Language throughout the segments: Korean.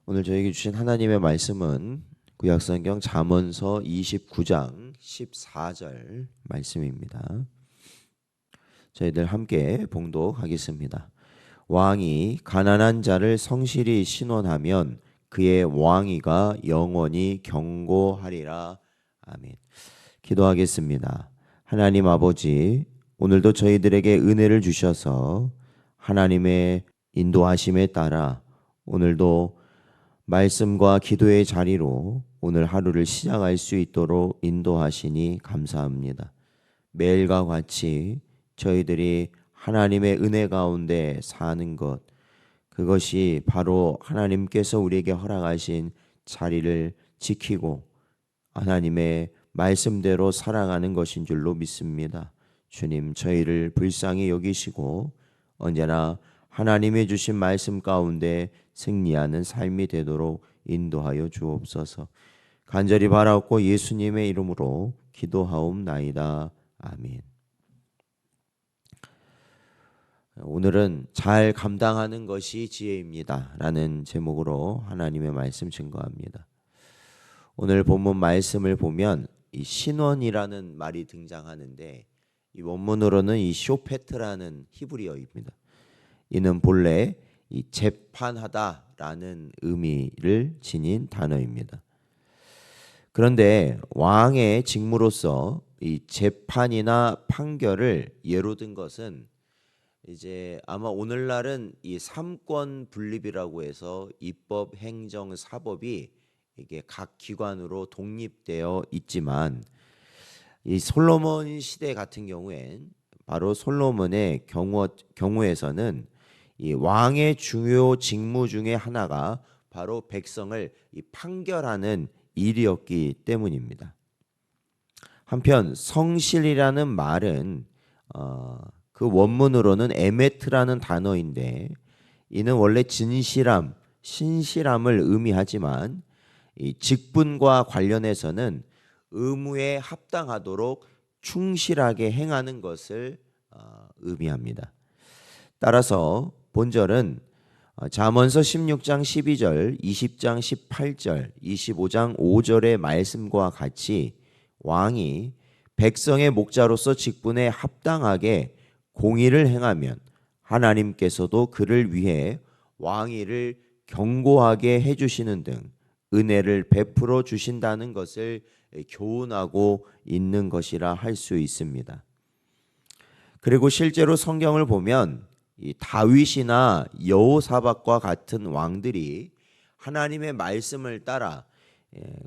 오늘 저에게 주신 하나님의 말씀은 구약성경 잠언서 29장 14절 말씀입니다. 저희들 함께 봉독하겠습니다. 왕이 가난한 자를 성실히 신원하면 그의 왕위가 영원히 경고하리라. 아멘. 기도하겠습니다. 하나님 아버지, 오늘도 저희들에게 은혜를 주셔서 하나님의 인도하심에 따라 오늘도 말씀과 기도의 자리로 오늘 하루를 시작할 수 있도록 인도하시니 감사합니다. 매일과 같이 저희들이 하나님의 은혜 가운데 사는 것, 그것이 바로 하나님께서 우리에게 허락하신 자리를 지키고 하나님의 말씀대로 살아가는 것인 줄로 믿습니다. 주님, 저희를 불쌍히 여기시고 언제나 하나님이 주신 말씀 가운데 승리하는 삶이 되도록 인도하여 주옵소서. 간절히 바라옵고 예수님의 이름으로 기도하옵나이다. 아멘. 오늘은 잘 감당하는 것이 지혜입니다 라는 제목으로 하나님의 말씀 증거합니다. 오늘 본문 말씀을 보면 이 신원이라는 말이 등장하는데 이 원문으로는 이 쇼페트라는 히브리어입니다. 이는 본래 이 재판하다라는 의미를 지닌 단어입니다. 그런데 왕의 직무로서 이 재판이나 판결을 예로 든 것은 이제 아마 오늘날은 이 삼권 분립이라고 해서 입법, 행정, 사법이 이게 각 기관으로 독립되어 있지만 이 솔로몬 시대 같은 경우엔 바로 솔로몬의 경우에서는 이 왕의 주요 직무 중에 하나가 바로 백성을 이 판결하는 일이었기 때문입니다. 한편 성실이라는 말은 그 원문으로는 에메트라는 단어인데 이는 원래 진실함, 신실함을 의미하지만 이 직분과 관련해서는 의무에 합당하도록 충실하게 행하는 것을 의미합니다. 따라서 본절은 잠언서 16장 12절, 20장 18절, 25장 5절의 말씀과 같이 왕이 백성의 목자로서 직분에 합당하게 공의를 행하면 하나님께서도 그를 위해 왕위를 경고하게 해주시는 등 은혜를 베풀어 주신다는 것을 교훈하고 있는 것이라 할 수 있습니다. 그리고 실제로 성경을 보면 이 다윗이나 여호사밧과 같은 왕들이 하나님의 말씀을 따라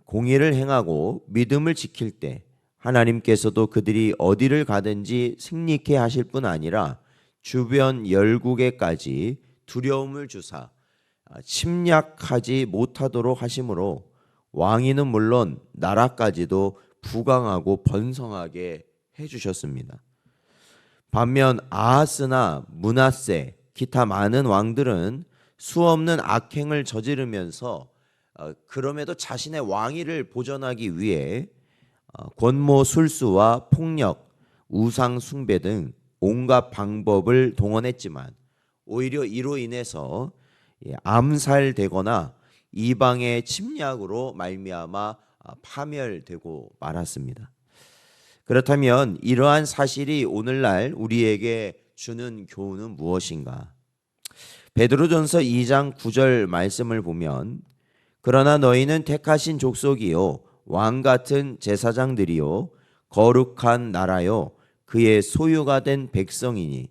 공의를 행하고 믿음을 지킬 때 하나님께서도 그들이 어디를 가든지 승리케 하실 뿐 아니라 주변 열국에까지 두려움을 주사 침략하지 못하도록 하심으로 왕위는 물론 나라까지도 부강하고 번성하게 해주셨습니다. 반면 아하스나 므낫세, 기타 많은 왕들은 수없는 악행을 저지르면서 그럼에도 자신의 왕위를 보존하기 위해 권모술수와 폭력, 우상 숭배 등 온갖 방법을 동원했지만 오히려 이로 인해서 암살되거나 이방의 침략으로 말미암아 파멸되고 말았습니다. 그렇다면 이러한 사실이 오늘날 우리에게 주는 교훈은 무엇인가? 베드로전서 2장 9절 말씀을 보면 그러나 너희는 택하신 족속이요 왕 같은 제사장들이요 거룩한 나라요 그의 소유가 된 백성이니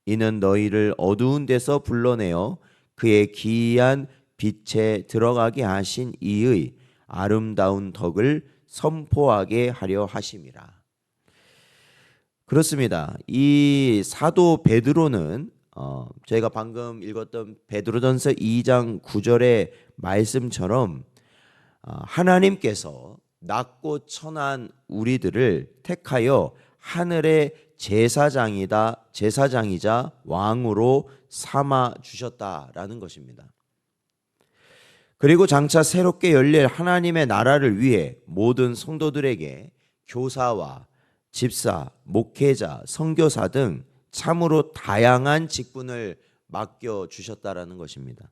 이는 너희를 어두운 데서 불러내어 그의 기이한 빛에 들어가게 하신 이의 아름다운 덕을 선포하게 하려 하심이라. 그렇습니다. 이 사도 베드로는 저희가 방금 읽었던 베드로전서 2장 9절의 말씀처럼 하나님께서 낮고 천한 우리들을 택하여 하늘의 제사장이자 왕으로 삼아 주셨다라는 것입니다. 그리고 장차 새롭게 열릴 하나님의 나라를 위해 모든 성도들에게 교사와 집사, 목회자, 선교사 등 참으로 다양한 직분을 맡겨 주셨다라는 것입니다.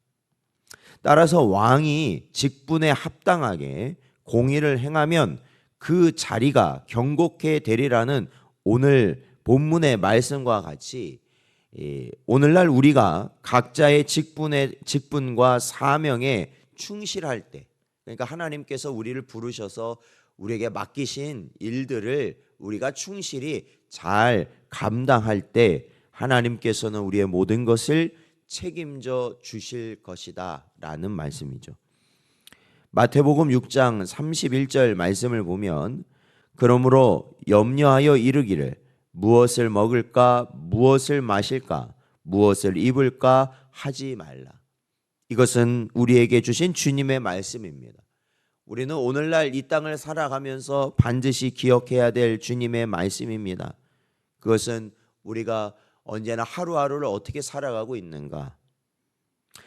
따라서 왕이 직분에 합당하게 공의를 행하면 그 자리가 경고케 되리라는 오늘 본문의 말씀과 같이 오늘날 우리가 각자의 직분과 사명에 충실할 때, 그러니까 하나님께서 우리를 부르셔서 우리에게 맡기신 일들을 우리가 충실히 잘 감당할 때 하나님께서는 우리의 모든 것을 책임져 주실 것이다 라는 말씀이죠. 마태복음 6장 31절 말씀을 보면 그러므로 염려하여 이르기를 무엇을 먹을까 무엇을 마실까 무엇을 입을까 하지 말라. 이것은 우리에게 주신 주님의 말씀입니다. 우리는 오늘날 이 땅을 살아가면서 반드시 기억해야 될 주님의 말씀입니다. 그것은 우리가 언제나 하루하루를 어떻게 살아가고 있는가.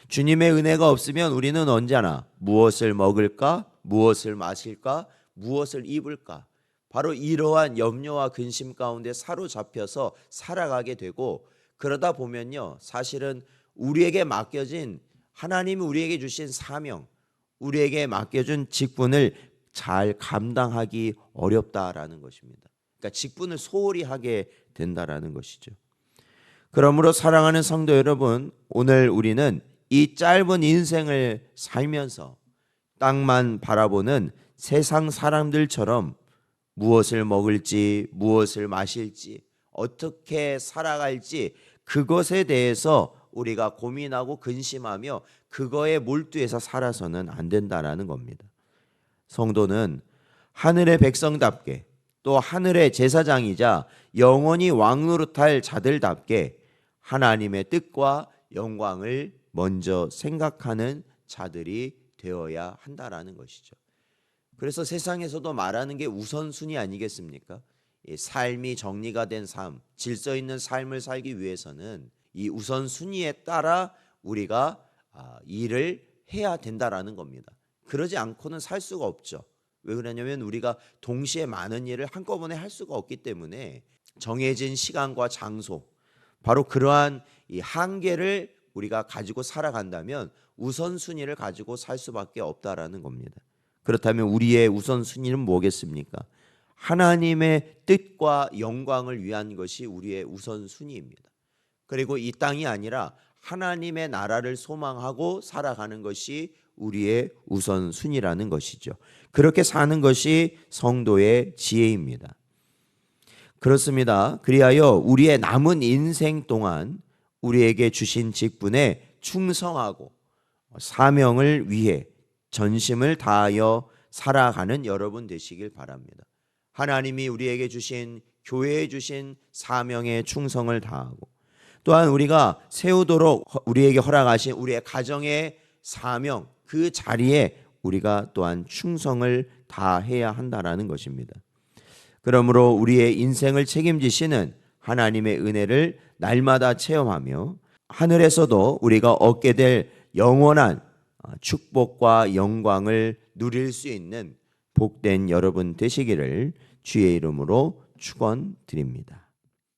주님의 은혜가 없으면 우리는 언제나 무엇을 먹을까, 무엇을 마실까, 무엇을 입을까, 바로 이러한 염려와 근심 가운데 사로잡혀서 살아가게 되고, 그러다 보면요, 사실은 우리에게 맡겨진 하나님이 우리에게 주신 사명, 우리에게 맡겨준 직분을 잘 감당하기 어렵다라는 것입니다. 그러니까 직분을 소홀히 하게 된다라는 것이죠. 그러므로 사랑하는 성도 여러분, 오늘 우리는 이 짧은 인생을 살면서 땅만 바라보는 세상 사람들처럼 무엇을 먹을지, 무엇을 마실지, 어떻게 살아갈지 그것에 대해서 우리가 고민하고 근심하며 그거에 몰두해서 살아서는 안 된다라는 겁니다. 성도는 하늘의 백성답게 또 하늘의 제사장이자 영원히 왕노릇할 자들답게 하나님의 뜻과 영광을 먼저 생각하는 자들이 되어야 한다라는 것이죠. 그래서 세상에서도 말하는 게 우선순위 아니겠습니까? 삶이 정리가 된 삶, 질서 있는 삶을 살기 위해서는 이 우선순위에 따라 우리가 일을 해야 된다라는 겁니다. 그러지 않고는 살 수가 없죠. 왜 그러냐면 우리가 동시에 많은 일을 한꺼번에 할 수가 없기 때문에 정해진 시간과 장소, 바로 그러한 이 한계를 우리가 가지고 살아간다면 우선순위를 가지고 살 수밖에 없다라는 겁니다. 그렇다면 우리의 우선순위는 뭐겠습니까? 하나님의 뜻과 영광을 위한 것이 우리의 우선순위입니다. 그리고 이 땅이 아니라 하나님의 나라를 소망하고 살아가는 것이 우리의 우선순위라는 것이죠. 그렇게 사는 것이 성도의 지혜입니다. 그렇습니다. 그리하여 우리의 남은 인생 동안 우리에게 주신 직분에 충성하고 사명을 위해 전심을 다하여 살아가는 여러분 되시길 바랍니다. 하나님이 우리에게 주신 교회에 주신 사명에 충성을 다하고 또한 우리가 세우도록 우리에게 허락하신 우리의 가정의 사명 그 자리에 우리가 또한 충성을 다해야 한다라는 것입니다. 그러므로 우리의 인생을 책임지시는 하나님의 은혜를 날마다 체험하며 하늘에서도 우리가 얻게 될 영원한 축복과 영광을 누릴 수 있는 복된 여러분 되시기를 주의 이름으로 축원드립니다.